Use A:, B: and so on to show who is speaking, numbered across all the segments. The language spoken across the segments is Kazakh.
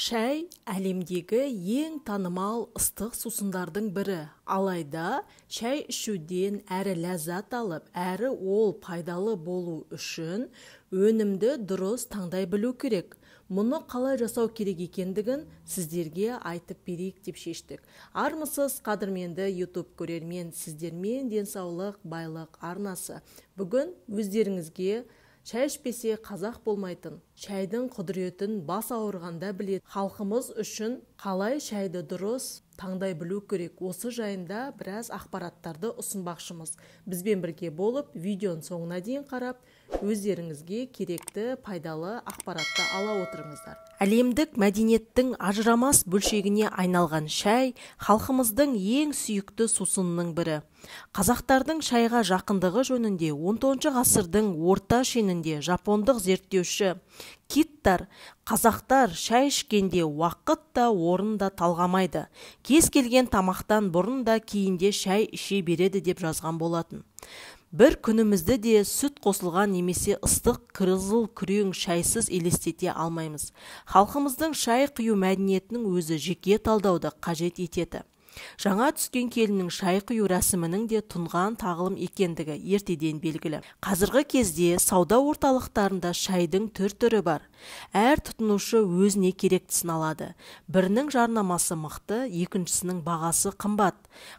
A: Шәй әлемдегі ең танымал ыстық сусындардың бірі. Алайда, шәй ішуден әрі ләззат алып, әрі ол пайдалы болу үшін өнімді дұрыс таңдай білу керек. Мұны қалай жасау керек екендігін сіздерге айтып берейік деп шештік. Армысыз, қадірменді YouTube көрермен, сіздермен денсаулық, байлық арнасы. Бүгін өздеріңізге шәй ішпесе қазақ болмайтын, шәйдің құдіретін бас ауырғанда білет. Халқымыз үшін қалай шәйді дұрыс таңдай білу керек? Осы жайында біраз ақпараттарды ұсынбақшымыз. Бізбен бірге болып, видеоның соңына дейін қарап, өздеріңізге керекті пайдалы ақпаратты ала отырыңыздар. Әлемдік мәдениеттің ажырамас бөлшегіне айналған шәй халқымыздың ең сүйікті сусынының бірі. Қазақтардың шайға жақындығы жөнінде 19 ғасырдың орта шенінде жапондық зерттеуші Киттар қазақтар шәй ішкенде уақыт та орын да талғамайды. Кез келген тамақтан бұрын да кейінде шәй іше береді деп жазған болатын. Бір күнімізді де сүт қосылған немесе ыстық қызыл күрең шайсыз елестете алмаймыз. Халқымыздың шай құю мәдениетінің өзі жеке талдауды қажет етеді. Жаңа түскен келіннің шай құю рәсімінің де тұнған тағылым екендігі ертеден белгілі. Қазіргі кезде сауда орталықтарында шайдың түр-түрі бар. Әр тұтынушы өзіне керектісін алады. Бірінің жарнамасы мықты, екіншісінің бағасы қымбат.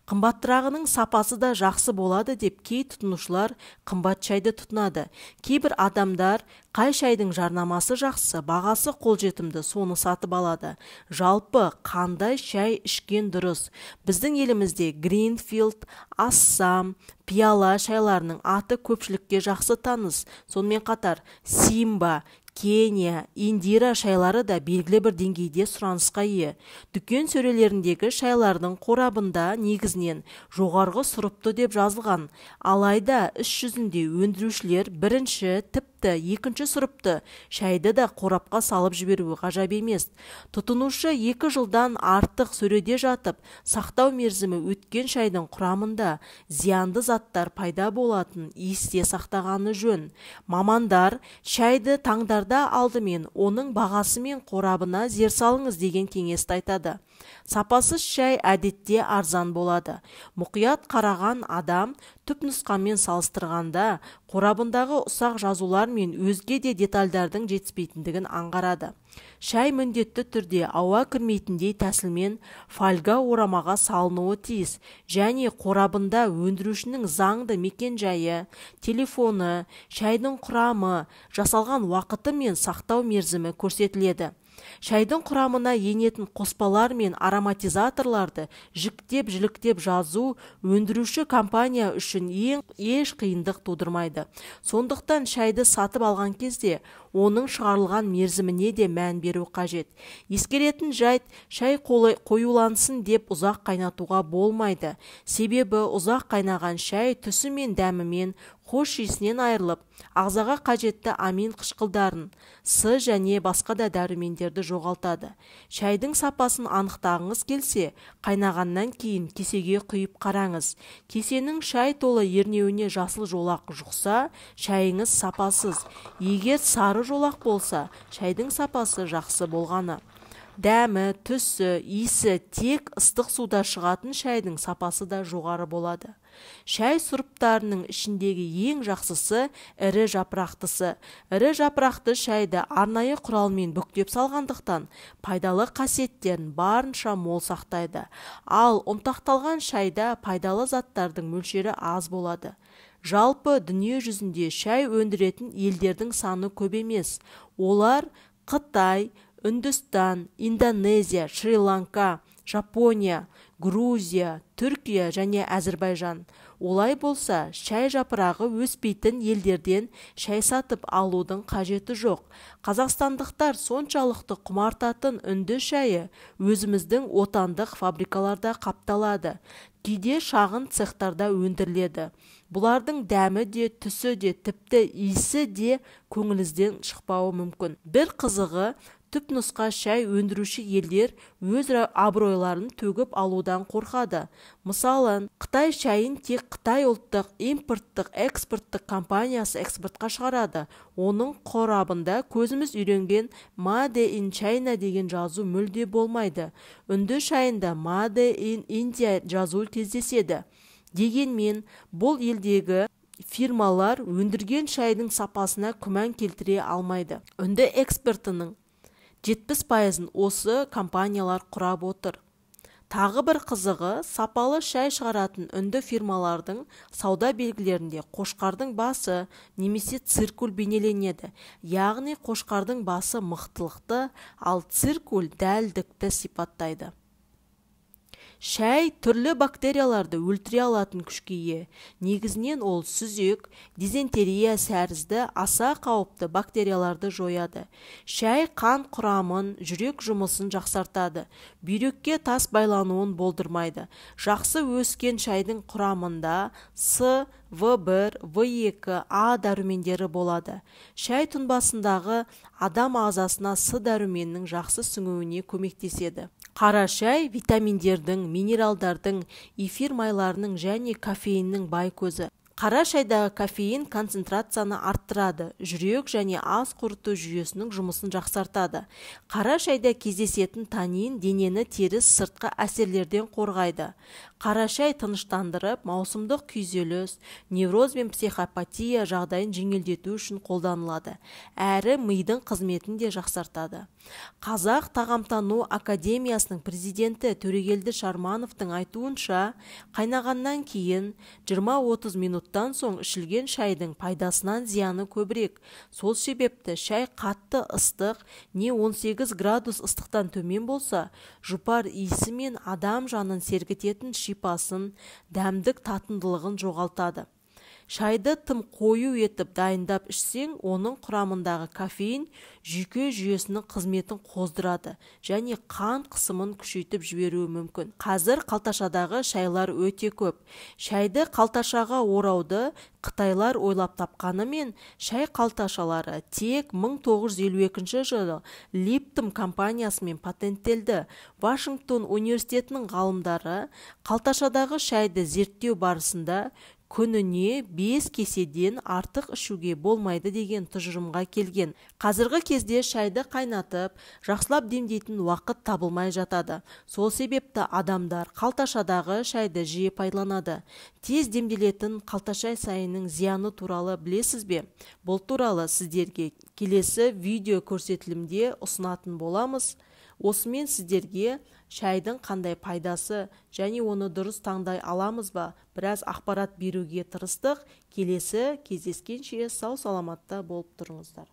A: Қымбаттырағының сапасы да жақсы болады деп кей тұтынушылар қымбат шайды тұтынады. Кейбір адамдар қай шайдың жарнамасы жақсы, бағасы қолжетімді, соны сатып алады. Жалпы қандай шай ішкен дұрыс? Біздің елімізде Гринфилд, Ассам, пиала шайларының аты көпшілікке жақсы таныс. Сонымен қатар Симба, Кения, Индира шайлары да белгілі бір деңгейде сұранысқа ие. Дүкен сөрелеріндегі шайлардың қорабында негізінен жоғарғы сұрыпты деп жазылған. Алайда іс жүзінде өндірушілер бірінші, тіпті екінші сұрыпты шайды да қорапқа салып жіберуі ғажап емес. Тұтынушы 2 жылдан артық сөреде жатып, сақтау мерзімі өткен шайдың құрамында зиянды заттар пайда болатын есте сақтағаны жөн. Мамандар шайды таңдарда алдымен оның бағасы мен қорабына зер салыңыз деген кеңесті айтады. Сапасыз шай әдетте арзан болады. Мұқият қараған адам түпнұсқамен салыстырғанда қорабындағы ұсақ жазулар мен өзге де детальдардың жетіспейтіндігін аңғарады. Шай міндетті түрде ауа кірмейтіндей тәсілмен фольга орамаға салынуы тиіс және қорабында өндірушінің заңды мекен-жайы, телефоны, шайдың құрамы, жасалған уақыты мен сақтау мерзімі көрсетіледі. Шайдың құрамына енетін қоспалар мен ароматизаторларды жіктеп-жіліктеп жазу өндіруші компания үшін еш қиындық тудырмайды. Сондықтан шайды сатып алған кезде оның шығарылған мерзіміне де мән беру қажет. Ескеретін жайт, шай қоюлансын деп ұзақ қайнатуға болмайды. Себебі ұзақ қайнаған шай түсі мен дәмімен хош иісінен айырылып, ағзаға қажетті амин қышқылдарын, С және басқа да дәрумендерді жоғалтады. Шайдың сапасын анықтағыңыз келсе, қайнағаннан кейін кесеге құйып қараңыз. Кесенің шай толы ернеуіне жасыл жолақ жұқса, шайыңыз сапасыз. Егер сары жолақ болса, шайдың сапасы жақсы болғаны. Дәмі, түсі, иісі тек ыстық суда шығатын шайдың сапасы да жоғары болады. Шай сұрыптарының ішіндегі ең жақсысы ірі жапырақтысы. Ірі жапырақты шайды арнайы құралмен бүктеп салғандықтан пайдалы қасиеттерін барынша мол сақтайды. Ал ұнтақталған шайда пайдалы заттардың мөлшері аз болады. Жалпы дүние жүзінде шай өндіретін елдердің саны көп емес. Олар Қытай, Үндістан, Индонезия, Шри-Ланка, Жапония, Грузия, Түркия және Әзірбайжан. Олай болса, шай жапырағы өспейтін елдерден шай сатып алудың қажеті жоқ. Қазақстандықтар соншалықты құмартатын үнді шайы өзіміздің отандық фабрикаларда қапталады. Кейде шағын цехтарда өндіріледі. Бұлардың дәмі де, түсі де, тіпті иісі де көңіліңізден шықпауы мүмкін. Бір қызығы, түпнұсқа шай өндіруші елдер өз абыройларын төгіп алудан қорқады. Мысалы, Қытай шайын тек Қытай ұлттық импорттық-экспорттық компаниясы экспортқа шығарады. Оның қорабында көзіміз үйренген Made in China деген жазу мүлде болмайды. Үнді шайында Made in India жазуы кездеседі. Дегенмен, бұл елдегі фирмалар өндірген шайдың сапасына күмән келтіре алмайды. Үнді экспортының 70% осы компаниялар құрап отыр. Тағы бір қызығы, сапалы шай шығаратын үнді фирмалардың сауда белгілерінде қошқардың басы немесе циркуль бейнеленеді. Яғни қошқардың басы мықтылықты, ал циркуль дәлдікті сипаттайды. Шай түрлі бактерияларды өлтіре алатын күшке ие. Негізінен ол сүзек, дизентерия сәрізді аса қауіпті бактерияларды жояды. Шай қан құрамын, жүрек жұмысын жақсартады. Бүйрекке тас байлануын болдырмайды. Жақсы өскен шайдың құрамында С, В1, В2, А дәрумендері болады. Шай тұнбасындағы адам ағзасына С дәруменінің жақсы сіңуіне көмектеседі. Қара шай витаминдердің, минералдардың, эфир майларының және кофеиннің бай көзі. Қара шайдағы кофеин концентрацияны арттырады, жүрек және ас қорыту жүйесінің жұмысын жақсартады. Қара шайда кездесетін танин денені теріс сыртқы әсерлерден қорғайды. Қара шай тыныштандырып, маусымдық күйзеліс, невроз бен психопатия жағдайын жеңілдету үшін қолданылады. Әрі мидың қызметін де жақсартады. Қазақ тағамтану академиясының президенті Төрегелді Шармановтың айтуынша, қайнағаннан кейін 20-30 минуттан соң ішілген шайдың пайдасынан зияны көбірек. Сол себепті шай қатты ыстық, не 18 градус ыстықтан төмен болса, жұпар иісі мен адам жанын сергітетін шипасын, дәмдік татымдылығын жоғалтады. Шайды тым қою етіп дайындап ішсең, оның құрамындағы кофеин жүйке жүйесінің қызметін қоздырады және қан қысымын күшейтіп жіберуі мүмкін. Қазір қалташадағы шайлар өте көп. Шайды қалташаға орауды Қытайлар ойлап тапқанымен, шай қалташалары тек 1952 жылы Липтон компаниясымен патенттелді. Вашингтон университетінің ғалымдары қалташадағы шайды зерттеу барысында күніне 5 кеседен артық ішуге болмайды деген тұжырымға келген. Қазіргі кезде шайды қайнатып, жақсылап демдейтін уақыт табылмай жатады. Сол себепті адамдар қалташадағы шайды жиі пайдаланады. Тез демделетін қалташай сайының зияны туралы білесіз бе? Бұл туралы сіздерге келесі видео көрсетілімде ұсынатын боламыз. Осымен сіздерге шайдың қандай пайдасы және оны дұрыс таңдай аламыз ба? Біраз ақпарат беруге тырыстық. Келесі кездескенше сау саламатта болып тұрыңыздар.